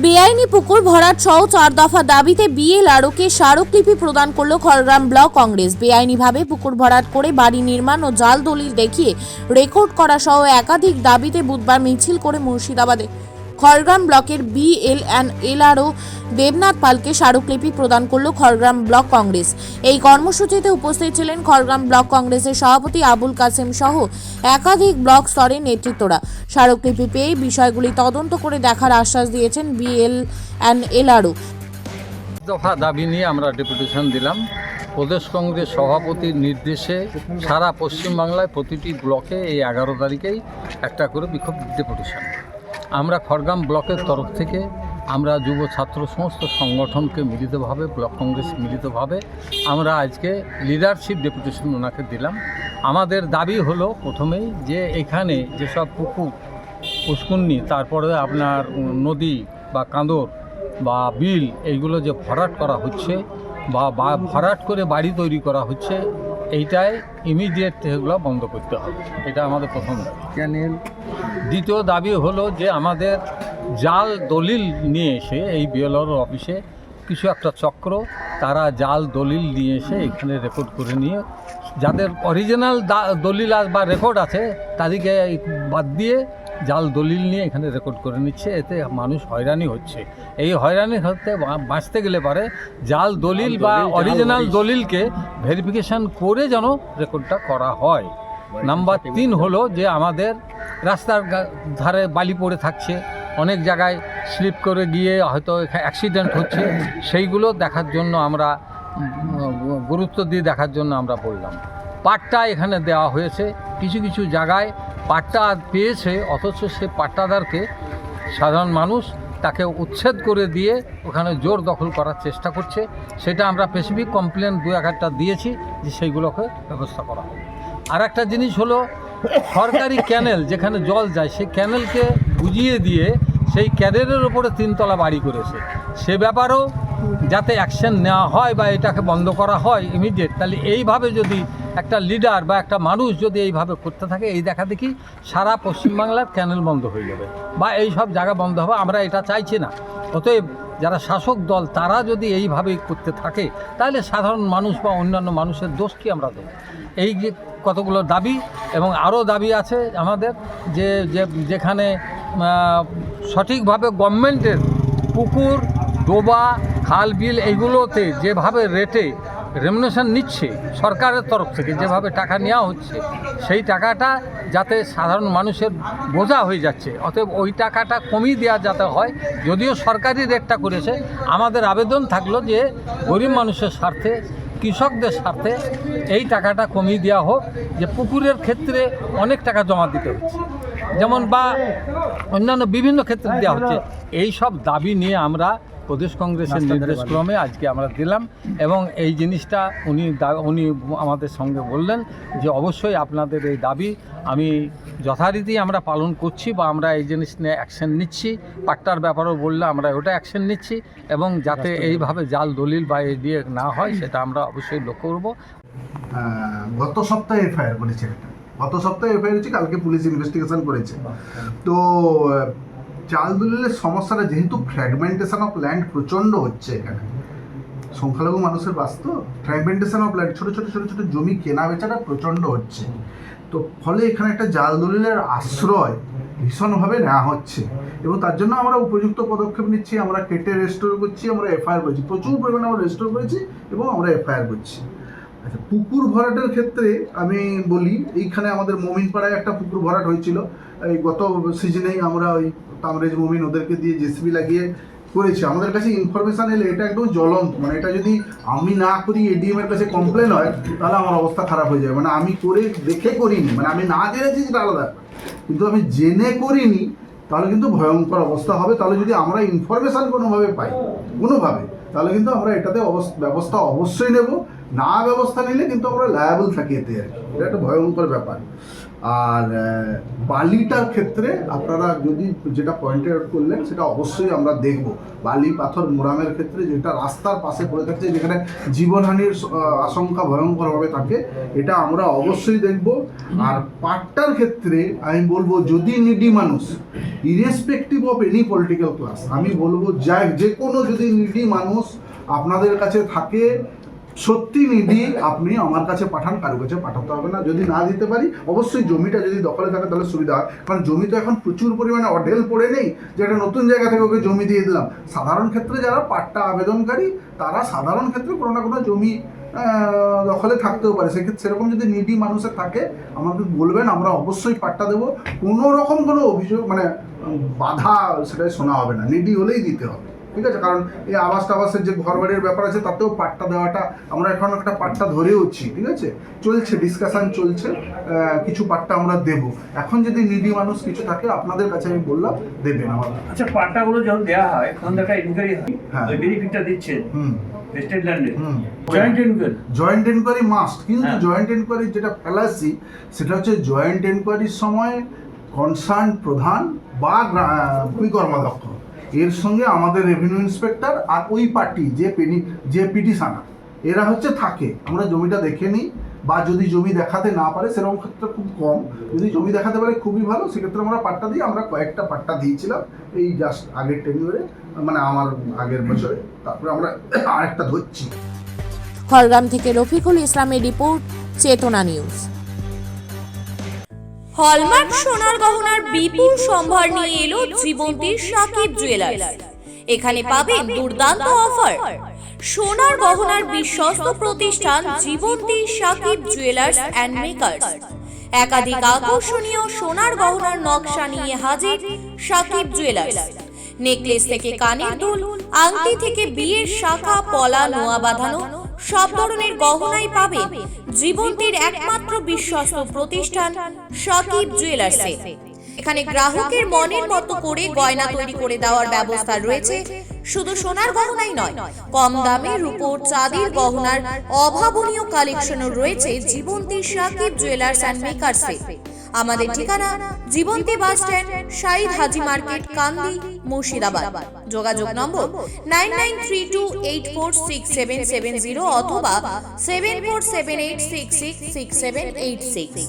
বেআইনি পুকুর ভরাট সহ 4 দফা দাবিতে বিএলআরওকে স্মারকলিপি প্রদান করল খড়গ্রাম ব্লক কংগ্রেস। বেআইনিভাবে পুকুর ভরাট করে বাড়ি নির্মাণ ও জাল দলিল দেখিয়ে রেকর্ড করা সহ একাধিক দাবিতে বুধবার মিছিল করে মুর্শিদাবাদে খড়গ্রাম ব্লকের বিএলআরও দেবনাথ পালকে স্মারকলিপি প্রদান করল খড়গ্রাম ব্লক কংগ্রেস। এই কর্মসূচিতে উপস্থিত ছিলেন খড়গ্রাম ব্লক কংগ্রেসের সভাপতি আবুল কাসেম সহ একাধিক ব্লক স্তরের নেতৃত্বরা। স্মারকলিপি পেয়ে বিষয়গুলি তদন্ত করে দেখার আশ্বাস দিয়েছেন বিএলআরও। দফা দাবি নিয়ে আমরা ডেপুটেশন দিলাম। প্রদেশ কংগ্রেস সভাপতির নির্দেশে সারা পশ্চিমবাংলায় প্রতিটি ব্লকে এই 11 তারিখেই একটা করে বিক্ষোভ ডেপুটেশন। আমরা খড়গ্রাম ব্লকের তরফ থেকে আমরা যুব ছাত্র সমস্ত সংগঠনকে মিলিতভাবে ব্লক কংগ্রেস মিলিতভাবে আমরা আজকে লিডারশিপ ডেপুটেশন ওনাকে দিলাম। আমাদের দাবি হলো প্রথমেই যে এখানে যেসব পুকুর পুষ্কুন্নি তারপরে আপনার নদী বা কাঁদর বা বিল এইগুলো যে ভরাট করা হচ্ছে বা ভরাট করে বাড়ি তৈরি করা হচ্ছে, এইটাই ইমিডিয়েট এগুলো বন্ধ করতে হবে। এটা আমাদের প্রথম দাবি। দ্বিতীয় দাবি হলো যে আমাদের জাল দলিল নিয়ে এসে এই বিএলআর অফিসে কিছু একটা চক্র তারা জাল দলিল নিয়ে এসে এখানে রেকর্ড করে নিয়ে যাদের অরিজিনাল দলিল বা রেকর্ড আছে তাদেরকে বাদ দিয়ে জাল দলিল নিয়ে এখানে রেকর্ড করে নিচ্ছে। এতে মানুষ হয়রানি হচ্ছে। এই হয়রানি হতে বাঁচতে গেলে পারে জাল দলিল বা অরিজিনাল দলিলকে ভেরিফিকেশান করে যেন রেকর্ডটা করা হয়। নাম্বার 3 হলো যে আমাদের রাস্তার ধারে বালি পড়ে থাকছে, অনেক জায়গায় স্লিপ করে গিয়ে হয়তো অ্যাক্সিডেন্ট হচ্ছে, সেইগুলো দেখার জন্য আমরা গুরুত্ব দিয়ে দেখার জন্য আমরা বললাম। পাট্টা এখানে দেওয়া হয়েছে, কিছু কিছু জায়গায় পাট্টা পেয়েছে অথচ সে পাট্টাদারকে সাধারণ মানুষ তাকে উচ্ছেদ করে দিয়ে ওখানে জোর দখল করার চেষ্টা করছে। সেটা আমরা স্পেসিফিক কমপ্লেন 2-1টা দিয়েছি যে সেইগুলোকে ব্যবস্থা করা হবে। আর একটা জিনিস হলো সরকারি ক্যানেল যেখানে জল যায় সেই ক্যানেলকে বুঝিয়ে দিয়ে সেই ক্যানেলের ওপরে 3 তলা বাড়ি করেছে। সে ব্যাপারেও যাতে অ্যাকশন নেওয়া হয় বা এটাকে বন্ধ করা হয় ইমিডিয়েট। তাহলে এইভাবে যদি একটা লিডার বা একটা মানুষ যদি এইভাবে করতে থাকে, এই দেখা দেখি সারা পশ্চিমবাংলার ক্যানেল বন্ধ হয়ে যাবে বা এই সব জায়গা বন্ধ হবে। আমরা এটা চাইছি না। অতএব যারা শাসক দল তারা যদি এইভাবেই করতে থাকে তাহলে সাধারণ মানুষ বা অন্যান্য মানুষের দোষ কি আমরা দেব? এই যে কতগুলো দাবি এবং আরও দাবি আছে আমাদের যে যেখানে সঠিকভাবে গভর্নমেন্টের পুকুর ডোবা খাল বিল এইগুলোতে যেভাবে রেটে রেমুনেশন নিচ্ছে সরকারের তরফ থেকে, যেভাবে টাকা নেওয়া হচ্ছে সেই টাকাটা যাতে সাধারণ মানুষের বোঝা হয়ে যাচ্ছে। অতএব ওই টাকাটা কমিয়ে দেওয়া যাতে হয়। যদিও সরকারি রেটটা করেছে, আমাদের আবেদন থাকলো যে গরিব মানুষের স্বার্থে কৃষকদের স্বার্থে এই টাকাটা কমিয়ে দেওয়া হোক। যে পুকুরের ক্ষেত্রে অনেক টাকা জমা দিতে হচ্ছে যেমন বা অন্যান্য বিভিন্ন ক্ষেত্রে দেওয়া হচ্ছে। এই সব দাবি নিয়ে আমরা প্রদেশ কংগ্রেসের নির্দেশক্রমে আজকে আমরা দিলাম এবং এই জিনিসটা উনি আমাদের সঙ্গে বললেন যে অবশ্যই আপনাদের এই দাবি আমি যথারীতি আমরা পালন করছি বা আমরা এই জিনিস নিয়ে অ্যাকশন নিচ্ছি। পাট্টার ব্যাপারেও বললে আমরা ওটা অ্যাকশন নিচ্ছি এবং যাতে এইভাবে জাল দলিল বা এই দিয়ে না হয় সেটা আমরা অবশ্যই লক্ষ্য করব। গত সপ্তাহে এফআইআর করেছে, হচ্ছে, কালকে পুলিশ ইনভেস্টিগেশন করেছে। তো জাল দলিলের সমস্যাটা যেহেতু ফ্র্যাগমেন্টেশন অফ ল্যান্ড প্রচণ্ড হচ্ছে, এখানে সংখ্যালঘু মানুষের বাস্তব ফ্র্যাগমেন্টেশন অফ ল্যান্ড, ছোটো ছোটো জমি কেনা বেচাটা প্রচণ্ড হচ্ছে। তো ফলে এখানে একটা জাল দলিলের আশ্রয় ভীষণভাবে নেওয়া হচ্ছে এবং তার জন্য আমরা উপযুক্ত পদক্ষেপ নিচ্ছি। আমরা কেটে রেস্টোর করছি, আমরা এফআইআর করছি, প্রচুর পরিমাণে আমরা রেস্টোর করেছি এবং আমরা এফআইআর করছি। আচ্ছা, পুকুর ভরাটের ক্ষেত্রে আমি বলি, এইখানে আমাদের মোমিনপাড়ায় একটা পুকুর ভরাট হয়েছিল। এই গত সিজনেই আমরা ওই তামরেজ মোমিন ওদেরকে দিয়ে জেসিবি লাগিয়ে করেছি। আমাদের কাছে ইনফরমেশান এলে এটা একদম জ্বলন্ত, মানে এটা যদি আমি না করি এডিএম এর কাছে কমপ্লেন হয় তাহলে আমার অবস্থা খারাপ হয়ে যাবে। মানে আমি করে দেখে করিনি, মানে আমি না জেনেছি সেটা আলাদা, কিন্তু আমি জেনে করিনি তাহলে কিন্তু ভয়ঙ্কর অবস্থা হবে। তাহলে যদি আমরা ইনফরমেশান কোনোভাবে পাই তাহলে কিন্তু আমরা এটাতে ব্যবস্থা অবশ্যই নেব। না ব্যবস্থা নিলে কিন্তু আমরা লায়াবল থাকি এতে, আর কি এটা একটা ভয়ঙ্কর ব্যাপার। আর বালিটার ক্ষেত্রে আপনারা যদি যেটা পয়েন্টেড আউট করলেন সেটা অবশ্যই আমরা দেখব। বালি পাথর মোরামের ক্ষেত্রে যেটা রাস্তার পাশে পড়ে থাকছে, যেখানে জীবনহানির আশঙ্কা ভয়ঙ্করভাবে থাকে, এটা আমরা অবশ্যই দেখব। আর পাট্টার ক্ষেত্রে আমি বলবো, যদি নিডি মানুষ, irrespective of any political class, আমি বলবো যে কোনো যদি নিডি মানুষ আপনাদের কাছে থাকে, সত্যি নিডি, আপনি আমার কাছে পাঠান, কারো কাছে পাঠাতে হবে না। যদি না দিতে পারি, অবশ্যই জমিটা যদি দখলে থাকে তাহলে সুবিধা হয়, কারণ জমি তো এখন প্রচুর পরিমাণে অঢেল পড়ে নেই যে একটা নতুন জায়গা থেকে ওকে জমি দিয়ে দিলাম। সাধারণ ক্ষেত্রে যারা পাট্টা আবেদনকারী, তারা সাধারণ ক্ষেত্রে কোনো না কোনো জমি দখলে থাকতেও পারে। সেক্ষেত্রে সেরকম যদি নিডি মানুষের থাকে, আমাকে বলবেন, আমরা অবশ্যই পাট্টা দেবো। কোনো রকম কোনো অভিযোগ মানে বাধা সেটাই শোনা হবে না, নিডি হলেই দিতে হবে, ঠিক আছে? কারণ এই আবাস টাবাসের যে ঘর বাড়ির ব্যাপার আছে, তাতেও পাট্টা দেওয়াটা, আমরা এখন একটা পাট্টা ধরেওছি, ঠিক আছে, চলছে, ডিসকাশন চলছে, কিছু পাট্টা আমরা দেব। এখন যদি নিডি মানুষ কিছু থাকে, আপনাদের কাছে আমি বললাম দেবেন আমার। আচ্ছা, পাট্টাগুলো যখন দেওয়া হয় তখন একটা ইনকোয়ারি হয়, হ্যাঁ। ওই বেনিফিটটা দিচ্ছেন স্টেট ল্যান্ডে, হুম। জয়েন্ট এনকোয়ারি মাস্ট, কিন্তু হ্যাঁ। জয়েন্ট এনকোয়ারি যেটা ফ্যালাসি, সেটা হচ্ছে জয়েন্ট এনকোয়ারির সময় কনসার্ন প্রধান বা ভূমি কর্মাধ্যক্ষ, এর সঙ্গে আমাদের রেভিনিউ ইন্সপেক্টর আর ওই পার্টি যে পিটিশনার, এরা হচ্ছে থাকে। আমরা জমিটা দেখে নিই, বা যদি জমি দেখাতে না পারে, সেরকম ক্ষেত্রে খুব কম, যদি জমি দেখাতে পারে খুবই ভালো, সেক্ষেত্রে আমরা পাট্টা দিই। আমরা কয়েকটা পাট্টা দিয়েছিলাম এই জাস্ট আগের টেনিউরে, মানে আমার আগের বছরে, তারপরে আমরা আরেকটা ধরছি। খড়গ্রাম থেকে রফিকুল ইসলামের রিপোর্ট, চেতনা নিউজ। হলমার্ক সোনার গহনার বিপুল সম্ভার নিয়ে এলো জীবন্তীর সাকিব জুয়েলার্স। এখানে পাবেন দুর্দান্ত অফার। সোনার গহনার বিশ্বস্ত প্রতিষ্ঠান Jibonti Sakib jewellers and makers. একাধিক আকর্ষণীয় সোনার গহনার নকশা নিয়ে হাজির সাকিব জুয়েলার্স। নেকলেস থেকে কানের দুল, আংটি থেকে বিয়ের শাখা, পলা, নোয়া বাঁধানো সব ধরনের গহনাই পাবেন জীবন্তীর একমাত্র বিশ্বস্ত প্রতিষ্ঠান সাকিব জুয়েলার্সে। এখানে গ্রাহকের মনের মতো করে গয়না তৈরি করে দেওয়ার ব্যবস্থা রয়েছে। শুধু সোনার গহনাই নয়, কম দামে রূপোর, চাঁদির গহনার অভাবনীয় কালেকশনও রয়েছে জীবন্তী সাকিব জুয়েলার্স অ্যান্ড মেকার্সে। আমাদের ঠিকানা জীবন্তী বাস স্ট্যান্ড, শাহিদ হাজি মার্কেট, কান্দি, মুর্শিদাবাদ। যোগাযোগ নম্বর 9932846770 অথবা 7478666786।